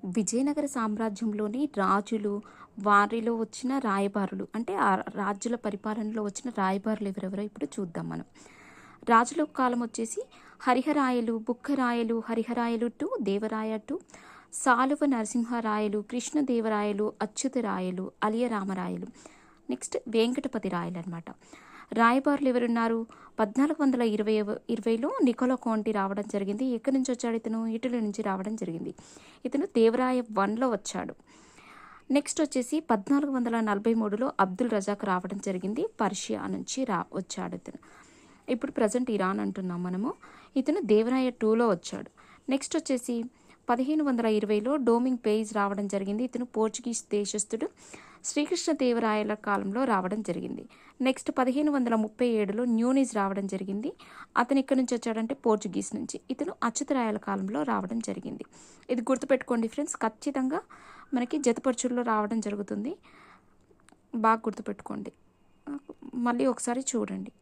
విజయనగర సామ్రాజ్యంలోని రాజులు, వారిలో వచ్చిన రాయబారులు అంటే ఆ రాజుల పరిపాలనలో వచ్చిన రాయబారులు ఎవరెవరో ఇప్పుడు చూద్దాం మనం. రాజుల కాలం వచ్చేసి హరిహరాయలు, బుక్కరాయలు, హరిహరాయలు టు దేవరాయ టు సాలువ నరసింహరాయలు, కృష్ణదేవరాయలు, అచ్యుతరాయలు, అలియరామరాయలు, నెక్స్ట్ వెంకటపతి రాయలు అనమాట. రాయబారులు ఎవరున్నారు? 1420లో నికోలో కాంటి రావడం జరిగింది. ఎక్కడి నుంచి వచ్చాడు ఇతను? ఇటలీ నుంచి రావడం జరిగింది. ఇతను దేవరాయ 1లో వచ్చాడు. నెక్స్ట్ వచ్చేసి 1443లో అబ్దుల్ రజాక్ రావడం జరిగింది. పర్షియా నుంచి వచ్చాడు ఇతను. ఇప్పుడు ప్రజెంట్ ఇరాన్ అంటున్నాం మనము. ఇతను దేవరాయ 2లో వచ్చాడు. నెక్స్ట్ వచ్చేసి 1520లో డోమింగ్ పేజ్ రావడం జరిగింది. ఇతను పోర్చుగీస్ దేశస్థుడు. శ్రీకృష్ణదేవరాయల కాలంలో రావడం జరిగింది. నెక్స్ట్ 1537లో న్యూనిస్ రావడం జరిగింది. అతను ఇక్కడి నుంచి వచ్చాడంటే పోర్చుగీస్ నుంచి. ఇతను అచ్యుతరాయల కాలంలో రావడం జరిగింది. ఇది గుర్తుపెట్టుకోండి ఫ్రెండ్స్, ఖచ్చితంగా మనకి జతపరచుల్లో రావడం జరుగుతుంది. బాగా గుర్తుపెట్టుకోండి. మళ్ళీ ఒకసారి చూడండి.